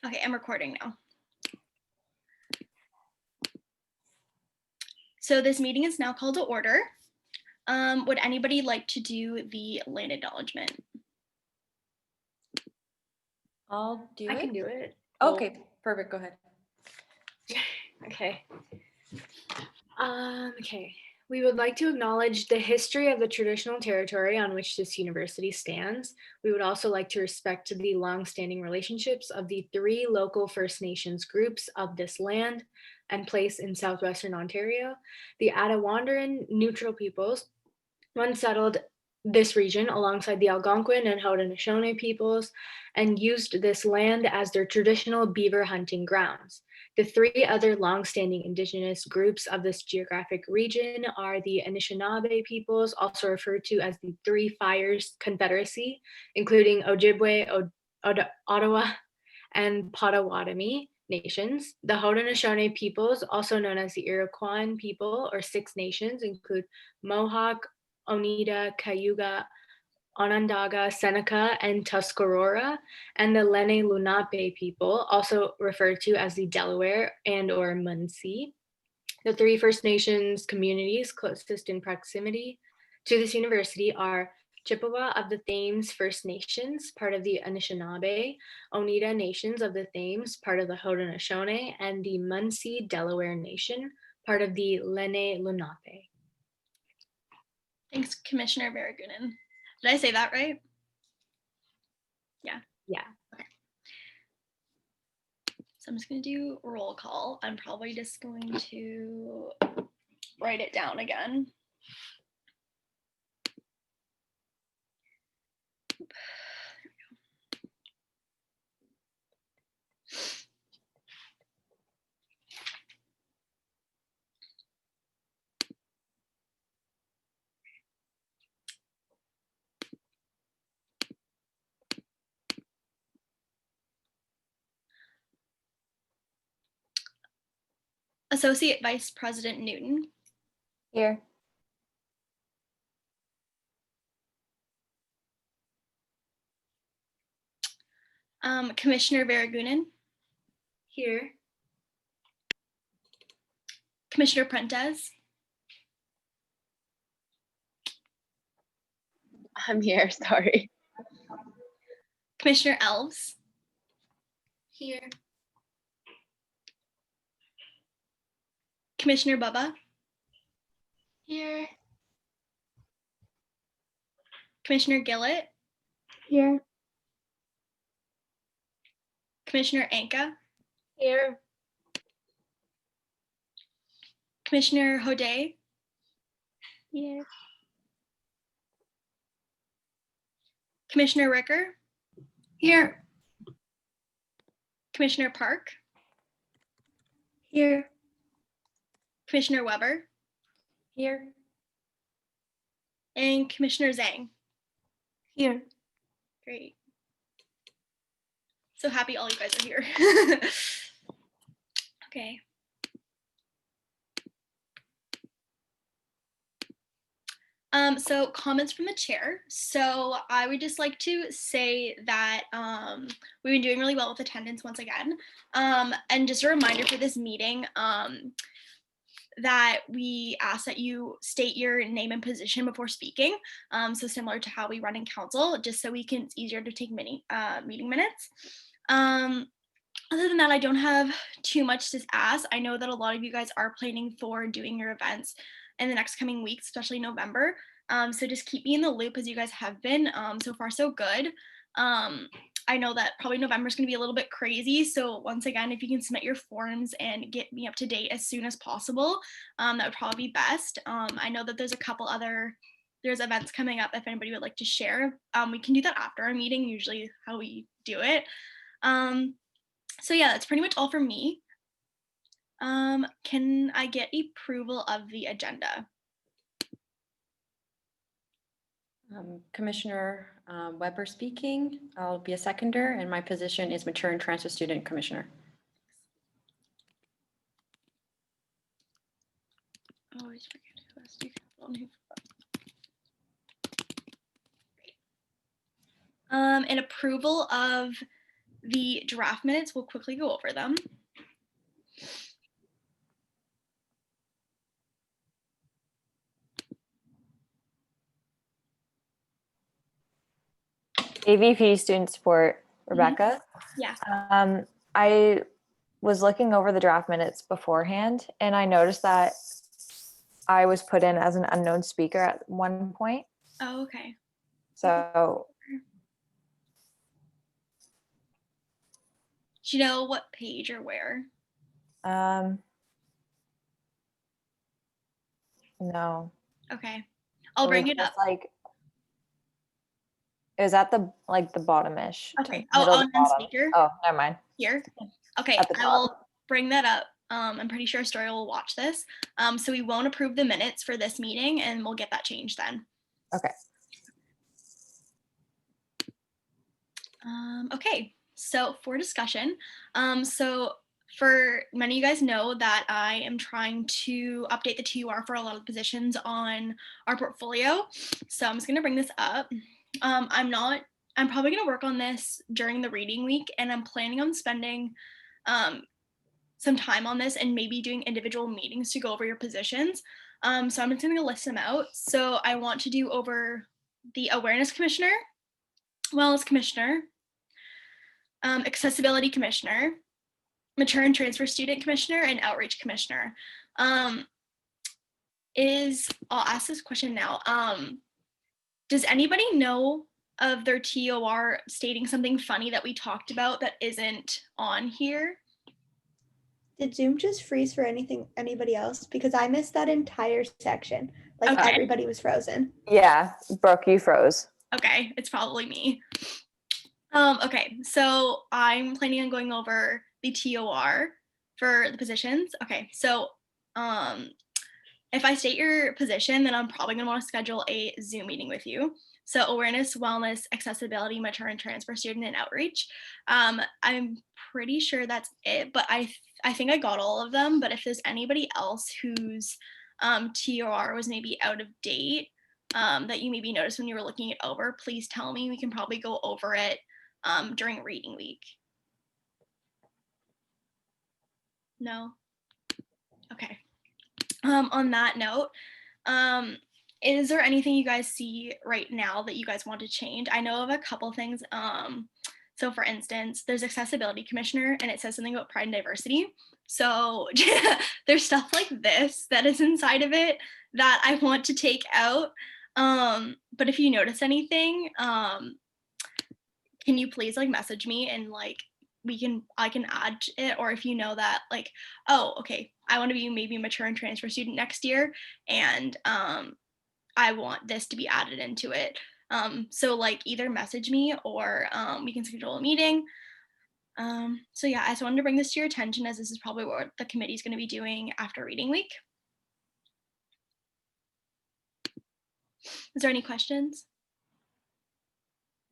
Okay, I'm recording now. So this meeting is now called to order. Would anybody like to do the land acknowledgement? I'll do it. I can do it. Okay, perfect. Go ahead. Okay. Okay. We would like to acknowledge the history of the traditional territory on which this university stands. We would also like to respect the long-standing relationships of the 3 local First Nations groups of this land and place in southwestern Ontario. The Attawandaron neutral peoples once settled this region alongside the Algonquin and Haudenosaunee peoples and used this land as their traditional beaver hunting grounds. The 3 other longstanding Indigenous groups of this geographic region are the Anishinaabe peoples, also referred to as the Three Fires Confederacy, including Ojibwe, Ottawa, and Potawatomi nations. The Haudenosaunee peoples, also known as the Iroquois people or Six Nations, include Mohawk, Oneida, Cayuga, Onondaga, Seneca, and Tuscarora, and the Lenni Lenape people, also referred to as the Delaware and or Munsee. The 3 First Nations communities closest in proximity to this university are Chippewa of the Thames First Nations, part of the Anishinaabe, Oneida Nations of the Thames, part of the Haudenosaunee, and the Munsee Delaware Nation, part of the Lenni Lenape. Thanks, Commissioner Baragunin. Did I say that right? Yeah. Yeah. Okay. So I'm just going to do roll call. I'm probably just going to write it down again. Associate Vice President Newton. Here. Commissioner Baragunin. Here. Commissioner Prentes. I'm here, sorry. Commissioner Elves. Here. Commissioner Bubba. Here. Commissioner Gillett. Here. Commissioner Anka. Here. Commissioner Hodé. Here. Commissioner Ricker. Here. Commissioner Park. Here. Commissioner Weber. Here. And Commissioner Zhang. Here. Great. So happy all you guys are here. Okay. So comments from the chair. So I would just like to say that we've been doing really well with attendance once again. And just a reminder for this meeting that we ask that you state your name and position before speaking. So similar to how we run in council, just so it's easier to take meeting minutes. Other than that, I don't have too much to ask. I know that a lot of you guys are planning for doing your events in the next coming weeks, especially November. So just keep me in the loop as you guys have been. So far, so good. I know that probably November is going to be a little bit crazy. So once again, if you can submit your forms and get me up to date as soon as possible, that would probably be best. I know that there's events coming up if anybody would like to share. We can do that after our meeting, usually how we do it. So yeah, that's pretty much all from me. Can I get approval of the agenda? Commissioner Weber speaking. I'll be a seconder, and my position is Mature and Transfer Student Commissioner. I always forget who has to do capital and who. And approval of the draft minutes. We'll quickly go over them. AVP student support, Rebecca. Yeah. I was looking over the draft minutes beforehand, and I noticed that I was put in as an unknown speaker at one point. Oh, okay. So Do you know what page or where? No. Okay. I'll bring it up. Like, it was at the bottom-ish. Okay. Middle to Unknown bottom. speaker. Oh, never mind. Here. Okay. At the I will top. bring that up. I'm pretty sure Story will watch this. So we won't approve the minutes for this meeting, and we'll get that changed then. Okay. Okay. So for discussion, so for many of you guys know that I am trying to update the TUR for a lot of the positions on our portfolio. So I'm just going to bring this up. I'm probably going to work on this during the reading week, and I'm planning on spending some time on this and maybe doing individual meetings to go over your positions. So I'm just going to list them out. So I want to do over the Awareness Commissioner, Wellness Commissioner, Accessibility Commissioner, Mature and Transfer Student Commissioner, and Outreach Commissioner. I'll ask this question now. Does anybody know of their TOR stating something funny that we talked about that isn't on here? Did Zoom just freeze for anybody else? Because I missed that entire section. Like Okay. everybody was frozen. Yeah, Brooke, you froze. Okay, it's probably me. Okay, so I'm planning on going over the TOR for the positions. Okay, so if I state your position, then I'm probably gonna want to schedule a Zoom meeting with you. So awareness, wellness, accessibility, mature and transfer student, and outreach. I'm pretty sure that's it, but I think I got all of them. But if there's anybody else whose TOR was maybe out of date that you maybe noticed when you were looking it over, please tell me. We can probably go over it during reading week. No? Okay. On that note, is there anything you guys see right now that you guys want to change? I know of a couple things. So for instance, there's Accessibility Commissioner, and it says something about pride and diversity. So there's stuff like this that is inside of it that I want to take out. But if you notice anything, can you please like message me and like I can add it, or if you know that like, oh, okay, I want to be maybe a mature and transfer student next year, and I want this to be added into it. So like either message me or we can schedule a meeting. So yeah, I just wanted to bring this to your attention as this is probably what the committee is going to be doing after reading week. Is there any questions?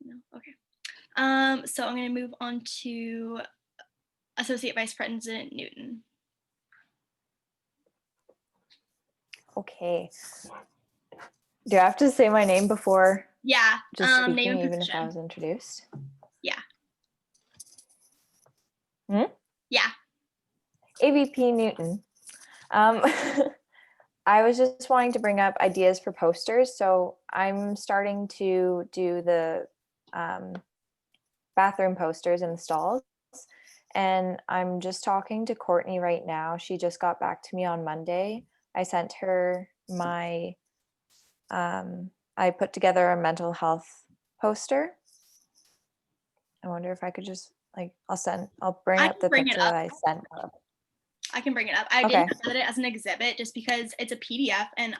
No, okay. So I'm going to move on to Associate Vice President Newton. Okay. Do I have to say my name before Yeah. just speaking, name and even if position. I was introduced? Yeah. Hmm? Yeah. AVP Newton. I was just wanting to bring up ideas for posters. So I'm starting to do the bathroom posters in the stalls. And I'm just talking to Courtney right now. She just got back to me on Monday. I sent her my, I put together a mental health poster. I wonder if I could just like, I'll bring I up can the bring it picture up. that I sent her. I can bring it up. I Okay. didn't put it as an exhibit just because it's a PDF and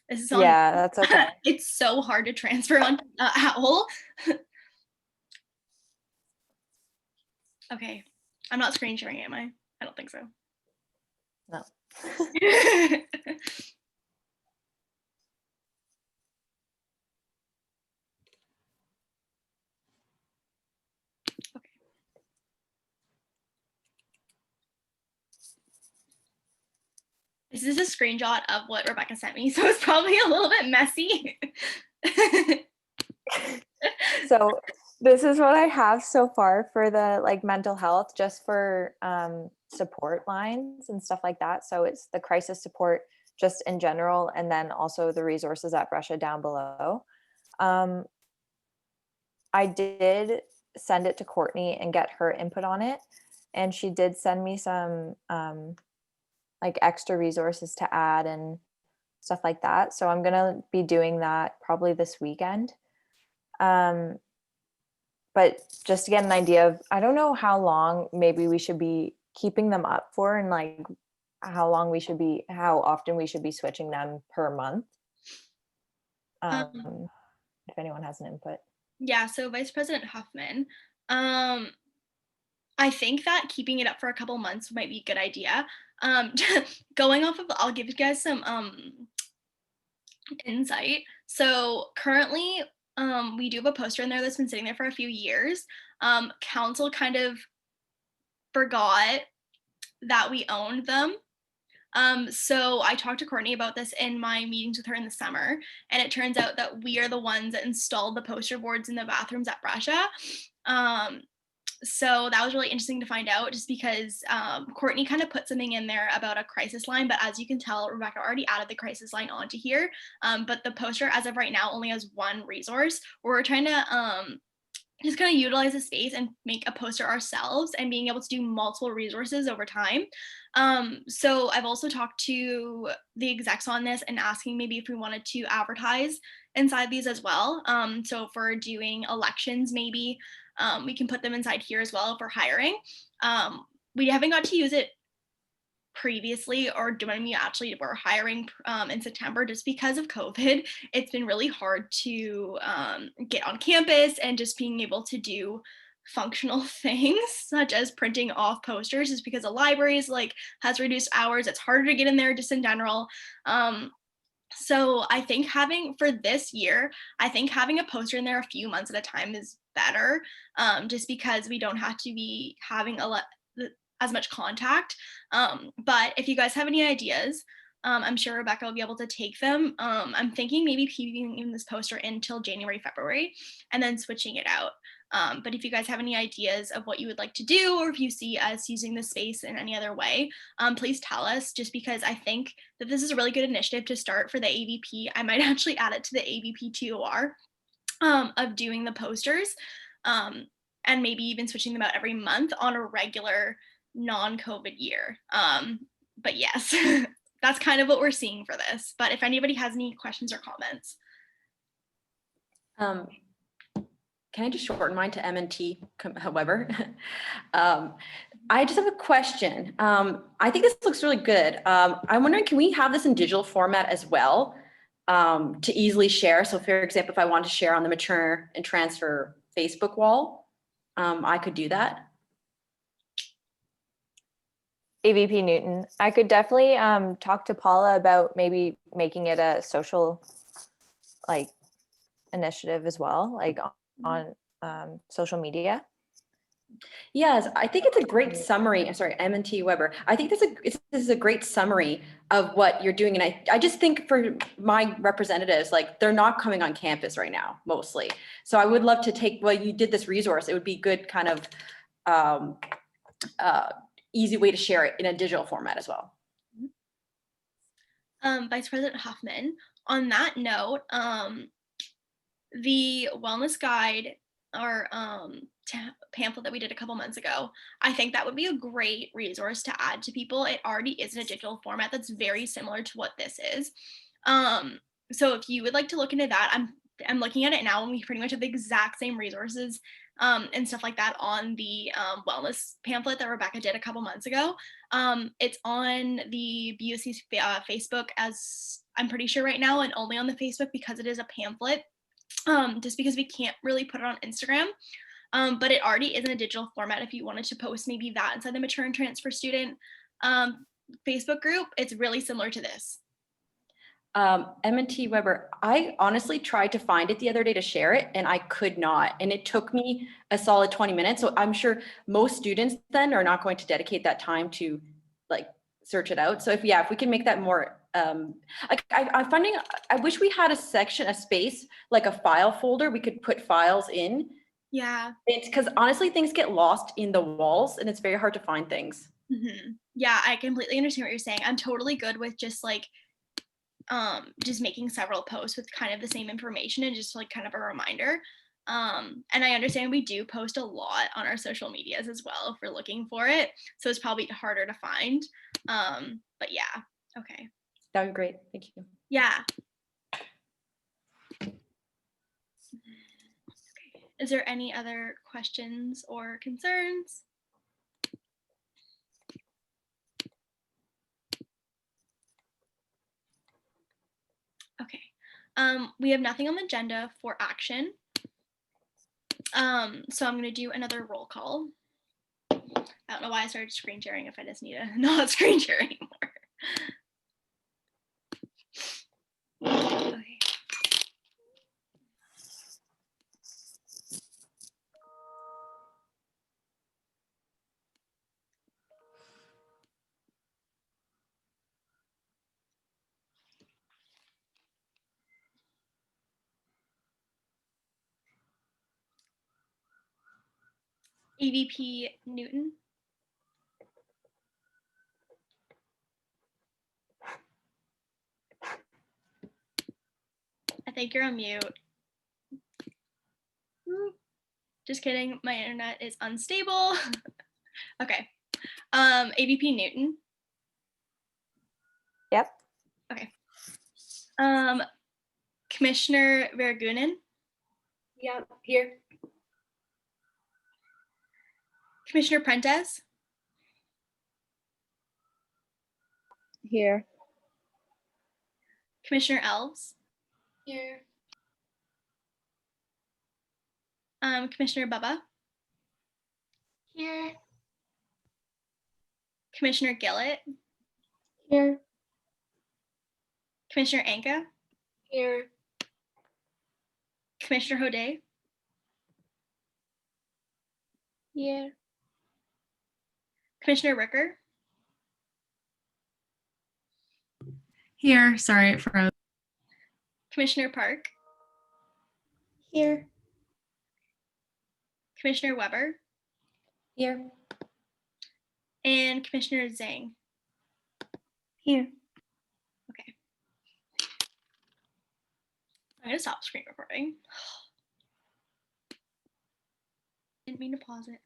this is on. Yeah, that's okay. It's so hard to transfer on Owl. Okay. I'm not screen sharing, am I? I don't think so. No. Okay. This is a screenshot of what Rebecca sent me, so it's probably a little bit messy. So This is what I have so far for the like mental health, just for support lines and stuff like that. So it's the crisis support just in general, and then also the resources at Russia down below. Um, I did send it to Courtney and get her input on it, and she did send me some like extra resources to add and stuff like that. So I'm gonna be doing that probably this weekend. Um, but just to get an idea of, I don't know how long maybe we should be keeping them up for, and like how often we should be switching them per month. Um, If anyone has an input. yeah, so Vice President Huffman, um, I think that keeping it up for a couple months might be a good idea. Um, going off of, I'll give you guys some insight. So currently, we do have a poster in there that's been sitting there for a few years. Council kind of forgot that we owned them. So I talked to Courtney about this in my meetings with her in the summer, and it turns out that we are the ones that installed the poster boards in the bathrooms at Brescia. So that was really interesting to find out, just because Courtney kind of put something in there about a crisis line, but as you can tell, Rebecca already added the crisis line onto here. But the poster, as of right now, only has one resource. We're trying to just kind of utilize the space and make a poster ourselves and being able to do multiple resources over time. So I've also talked to the execs on this and asking maybe if we wanted to advertise inside these as well. So if we're doing elections, maybe we can put them inside here as well if we're hiring. We haven't got to use it previously, or when we actually were hiring in September, just because of COVID. It's been really hard to get on campus and just being able to do functional things such as printing off posters, just because the libraries like has reduced hours. It's harder to get in there just in general. So I think for this year, I think having a poster in there a few months at a time is better, just because we don't have to be having as much contact. But if you guys have any ideas, I'm sure Rebecca will be able to take them. I'm thinking maybe keeping this poster until January, February, and then switching it out. But if you guys have any ideas of what you would like to do, or if you see us using the space in any other way, please tell us, just because I think that this is a really good initiative to start for the AVP. I might actually add it to the AVP TOR of doing the posters, and maybe even switching them out every month on a regular non-COVID year. But yes, that's kind of what we're seeing for this. But if anybody has any questions or comments. Can I just shorten mine to M&T, however? I just have a question. I think this looks really good. I'm wondering, can we have this in digital format as well, to easily share? So for example, if I want to share on the Mature and Transfer Facebook wall, I could do that. AVP Newton, I could definitely talk to Paula about maybe making it a social like initiative as well, like on social media. Yes, I think it's a great summary. Sorry, M&T Weber. I think this is a great summary of what you're doing. And I just think for my representatives, like they're not coming on campus right now, mostly. So I would love to take, well, you did this resource. It would be good kind of easy way to share it in a digital format as well. Vice President Huffman, on that note, the wellness guide, or pamphlet that we did a couple months ago, I think that would be a great resource to add to people. It already is in a digital format that's very similar to what this is. So if you would like to look into that, I'm looking at it now, and we pretty much have the exact same resources and stuff like that on the wellness pamphlet that Rebecca did a couple months ago. It's on the BUC's Facebook, as I'm pretty sure right now, and only on the Facebook because it is a pamphlet, just because we can't really put it on Instagram. But it already is in a digital format. If you wanted to post maybe that inside the Mature and Transfer Student Facebook group, it's really similar to this. M&T Weber, I honestly tried to find it the other day to share it, and I could not. And it took me a solid 20 minutes. So I'm sure most students then are not going to dedicate that time to like search it out. So if we can make that more, I'm finding, I wish we had a space, like a file folder we could put files in Yeah. It's because honestly, things get lost in the walls and it's very hard to find things. Yeah, I completely understand what you're saying. I'm totally good with just making several posts with kind of the same information and just like kind of a reminder. And I understand we do post a lot on our social medias as well if we're looking for it. So it's probably harder to find. But yeah, okay. That would be great. Thank you. Yeah. Is there any other questions or concerns? Okay. We have nothing on the agenda for action. So I'm gonna do another roll call. I don't know why I started screen sharing if I just need to not screen share anymore. Okay. AVP Newton. I think you're on mute. Just kidding. My internet is unstable. Okay. AVP Newton. Yep. Okay. Commissioner Vergunen. Yeah, here. Commissioner Prentes. Here. Commissioner Elves. Here. Commissioner Bubba. Here. Commissioner Gillett. Here. Commissioner Anka. Here. Commissioner Hodé. Here. Commissioner Ricker. Here, sorry, it froze. Commissioner Park. Here. Commissioner Weber. Here. And Commissioner Zhang. Here. Okay. I'm gonna stop screen recording. Didn't mean to pause it.